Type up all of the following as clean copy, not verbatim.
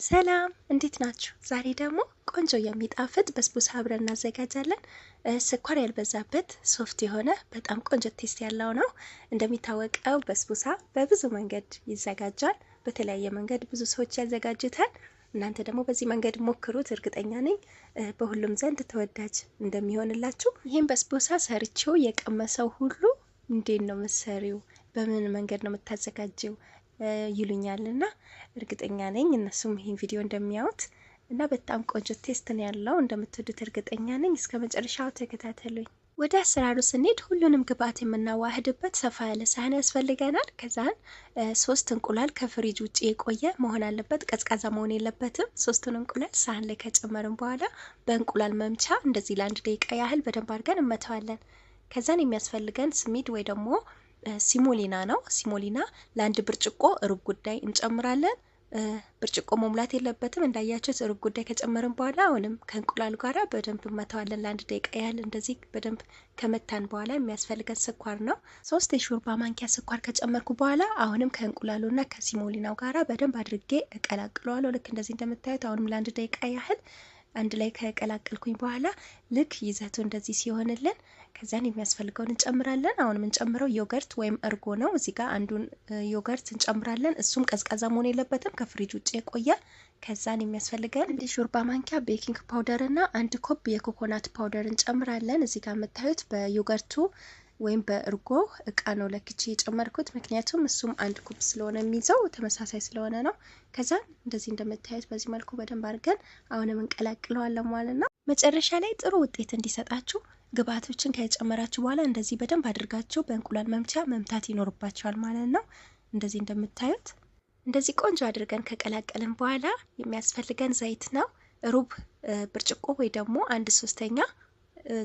ሰላም እንዴት ናችሁ? ዛሬ ደግሞ ቆንጆ የሚጣፍጥ በስቡሳ አብረን እናዘጋጃለን። ስኳር ያልበዛበት ሶፍት የሆነ በጣም ቆንጆ ቴስት ያለው ነው። እንደሚታወቀው በስቡሳ በብዙ መንገድ ይዘጋጃል። በተለያየ መንገድ ብዙ ሰዎች ያዘጋጁታል። እናንተ ደግሞ በዚህ መንገድ ሞክሩት፣ እርግጠኛ ነኝ በሁሉም ዘንድ ተወዳጅ እንደሚሆንላችሁ። ይህም በስቡሳ ሰርቼው የቀመሰው ሁሉ እንዴት ነው መሰሪው፣ በምን መንገድ ነው የምታዘጋጀው ይሉኛልና እርግጠኛ ነኝ እነሱም ይሄን ቪዲዮ እንደሚያዩት እና በጣም ቆንጆ ቴስት ነው ያለው። እንደምትወዱት እርግጠኛ ነኝ። እስከ መጨረሻው ተከታተሉኝ። ወደ አሰራሩ ስንሄድ ሁሉንም ግብአት የምናዋህድበት ሰፋ ያለ ሳህን ያስፈልገናል። ከዛን 3 እንቁላል ከፍሪጅ ውጪ የቆየ መሆን አለበት፣ ቀዝቃዛ መሆን የለበትም። 3ቱን እንቁላል ሳህን ላይ ከጨመርን በኋላ በእንቁላል መምቻ እንደዚህ ለ1 ደቂቃ ያህል በደንብ አድርገን እንመታዋለን። ከዛን የሚያስፈልገን ስሚድ ወይ ደግሞ ሲሞሊና ነው። ሲሞሊና ለ1 ብርጭቆ ሩብ ጉዳይ እንጨምራለን። ብርጭቆ መሙላት የለበትም። እንዳያችሁት ሩብ ጉዳይ ከጨመርን በኋላ አሁንም ከእንቁላሉ ጋራ በደንብ እንመታዋለን ለ1 ደቂቃ ያህል። እንደዚህ በደንብ ከመታን በኋላ የሚያስፈልገን ስኳር ነው። 3 የሾርባ ማንኪያ ስኳር ከጨመርኩ በኋላ አሁንም ከእንቁላሉና ከሲሞሊናው ጋራ በደንብ አድርጌ እቀላቅለዋለሁ። ልክ እንደዚህ እንደምታዩት አሁንም ለ1 ደቂቃ ያህል አንድ ላይ ከቀላቀልኩኝ በኋላ ልክ ይዘቱ እንደዚህ ሲሆንልን ከዛን የሚያስፈልገውን እንጨምራለን። አሁን የምንጨምረው ዮገርት ወይም እርጎ ነው። እዚህ ጋር አንዱን ዮገርት እንጨምራለን። እሱም ቀዝቃዛ መሆን የለበትም፣ ከፍሪጅ ውጭ የቆየ። ከዛን የሚያስፈልገን 1 ሾርባ ማንኪያ ቤኪንግ ፓውደር እና 1 ኮፕ የኮኮናት ፓውደር እንጨምራለን። እዚህ ጋር የምታዩት በዮገርቱ ወይም በእርጎ እቃ ነው ለክቼ የጨመርኩት፣ ምክንያቱም እሱም 1 ኩብ ስለሆነ የሚይዘው ተመሳሳይ ስለሆነ ነው። ከዛ እንደዚህ እንደምታዩት በዚህ መልኩ በደንብ አድርገን አሁንም እንቀላቅለዋለን ማለት ነው። መጨረሻ ላይ ጥሩ ውጤት እንዲሰጣችሁ ግብአቶችን ከጨመራችሁ በኋላ እንደዚህ በደንብ አድርጋችሁ በእንቁላል መምቻ መምታት ይኖርባችኋል ማለት ነው። እንደዚህ እንደምታዩት እንደዚህ ቆንጆ አድርገን ከቀላቀልን በኋላ የሚያስፈልገን ዘይት ነው። ሩብ ብርጭቆ ወይ ደግሞ 1/3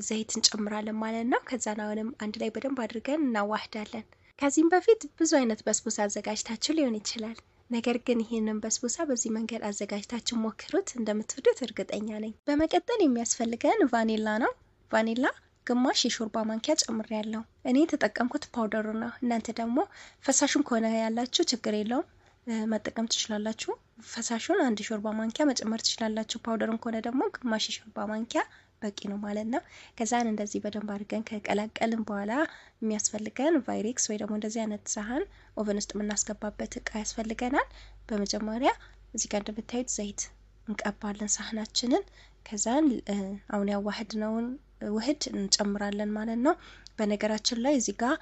ዘይት እንጨምራለን ማለት ነው። ከዛን አሁንም አንድ ላይ በደንብ አድርገን እናዋህዳለን። ከዚህም በፊት ብዙ አይነት በስቡሳ አዘጋጅታችሁ ሊሆን ይችላል። ነገር ግን ይህንን በስቡሳ በዚህ መንገድ አዘጋጅታችሁ ሞክሩት፣ እንደምትወዱት እርግጠኛ ነኝ። በመቀጠል የሚያስፈልገን ቫኒላ ነው። ቫኒላ ግማሽ የሾርባ ማንኪያ ጨምሬያለሁ። እኔ የተጠቀምኩት ፓውደሩ ነው። እናንተ ደግሞ ፈሳሹን ከሆነ ያላችሁ ችግር የለውም መጠቀም ትችላላችሁ። ፈሳሹን 1 ሾርባ ማንኪያ መጨመር ትችላላችሁ። ፓውደሩን ከሆነ ደግሞ ግማሽ የሾርባ ማንኪያ በቂ ነው ማለት ነው። ከዛን እንደዚህ በደንብ አድርገን ከቀላቀልን በኋላ የሚያስፈልገን ቫይሬክስ ወይ ደግሞ እንደዚህ አይነት ሳህን ኦቨን ውስጥ የምናስገባበት እቃ ያስፈልገናል። በመጀመሪያ እዚህ ጋር እንደምታዩት ዘይት እንቀባለን ሳህናችንን። ከዛን አሁን ያዋህድነውን ውህድ እንጨምራለን ማለት ነው። በነገራችን ላይ እዚህ ጋር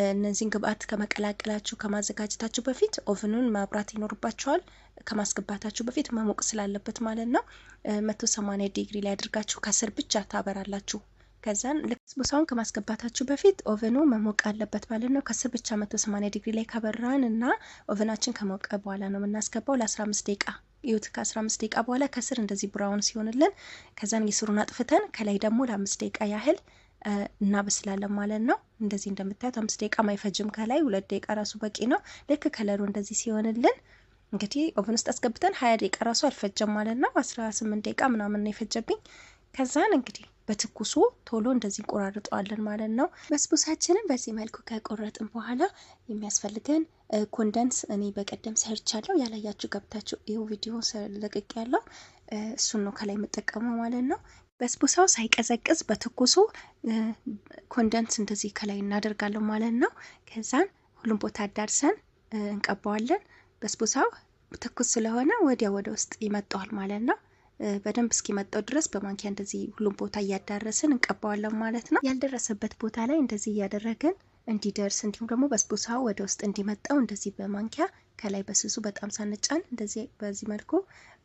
እነዚህን ግብአት ከመቀላቀላችሁ ከማዘጋጀታችሁ በፊት ኦቨኑን ማብራት ይኖርባችኋል። ከማስገባታችሁ በፊት መሞቅ ስላለበት ማለት ነው። 180 ዲግሪ ላይ አድርጋችሁ ከስር ብቻ ታበራላችሁ። ከዛን በስቡሳውን ከማስገባታችሁ በፊት ኦቨኑ መሞቅ አለበት ማለት ነው። ከስር ብቻ 180 ዲግሪ ላይ ካበራን እና ኦቨናችን ከሞቀ በኋላ ነው የምናስገባው ለ15 ደቂቃ። ይሁት ከ15 ደቂቃ በኋላ ከስር እንደዚህ ብራውን ሲሆንልን ከዛን የስሩን አጥፍተን ከላይ ደግሞ ለ5 ደቂቃ ያህል እናበስላለን ማለት ነው። እንደዚህ እንደምታዩት 5 ደቂቃ ማይፈጅም፣ ከላይ 2 ደቂቃ ራሱ በቂ ነው። ልክ ከለሩ እንደዚህ ሲሆንልን እንግዲህ ኦቨን ውስጥ አስገብተን 20 ደቂቃ ራሱ አልፈጀም ማለት ነው። 18 ደቂቃ ምናምን ነው የፈጀብኝ። ከዛን እንግዲህ በትኩሱ ቶሎ እንደዚህ እንቆራርጠዋለን ማለት ነው። በስቡሳችንን በዚህ መልኩ ከቆረጥን በኋላ የሚያስፈልገን ኮንደንስ እኔ በቀደም ሰርቻለሁ። ያላያችሁ ገብታችሁ ይሄው ቪዲዮ ለቅቅ ያለው እሱን ነው ከላይ የምጠቀመው ማለት ነው። በስቡሳው ሳይቀዘቅዝ በትኩሱ ኮንደንስ እንደዚህ ከላይ እናደርጋለን ማለት ነው። ከዛን ሁሉም ቦታ አዳርሰን እንቀባዋለን። በስቡሳው ትኩስ ስለሆነ ወዲያ ወደ ውስጥ ይመጣዋል ማለት ነው። በደንብ እስኪመጣው ድረስ በማንኪያ እንደዚህ ሁሉም ቦታ እያዳረስን እንቀባዋለን ማለት ነው። ያልደረሰበት ቦታ ላይ እንደዚህ እያደረግን እንዲደርስ እንዲሁም ደግሞ በስቡሳው ወደ ውስጥ እንዲመጣው እንደዚህ በማንኪያ ከላይ በስሱ በጣም ሳንጫን እንደዚህ በዚህ መልኩ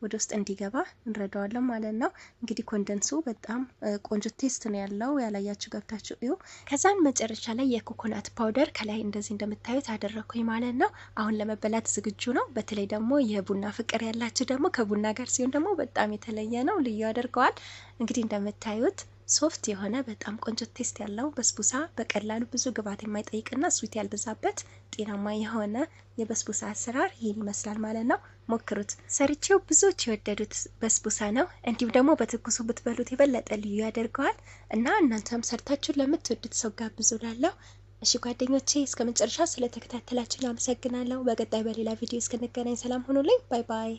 ወደ ውስጥ እንዲገባ እንረዳዋለን ማለት ነው። እንግዲህ ኮንደንሱ በጣም ቆንጆ ቴስት ነው ያለው። ያላያችሁ ገብታችሁ እዩ። ከዛን መጨረሻ ላይ የኮኮናት ፓውደር ከላይ እንደዚህ እንደምታዩት አደረኩኝ ማለት ነው። አሁን ለመበላት ዝግጁ ነው። በተለይ ደግሞ የቡና ፍቅር ያላችሁ ደግሞ ከቡና ጋር ሲሆን ደግሞ በጣም የተለየ ነው፣ ልዩ ያደርገዋል። እንግዲህ እንደምታዩት ሶፍት የሆነ በጣም ቆንጆ ቴስት ያለው በስቡሳ በቀላሉ ብዙ ግብአት የማይጠይቅና ስዊት ያልበዛበት ጤናማ የሆነ የበስቡሳ አሰራር ይህን ይመስላል ማለት ነው። ሞክሩት። ሰርቼው ብዙዎች የወደዱት በስቡሳ ነው። እንዲሁም ደግሞ በትኩሱ ብትበሉት የበለጠ ልዩ ያደርገዋል እና እናንተም ሰርታችሁ ለምትወዱት ሰው ጋብዙላለሁ። እሺ ጓደኞቼ እስከ መጨረሻ ስለተከታተላችሁ አመሰግናለሁ። በቀጣይ በሌላ ቪዲዮ እስክንገናኝ ሰላም ሁኑልኝ። ባይ ባይ።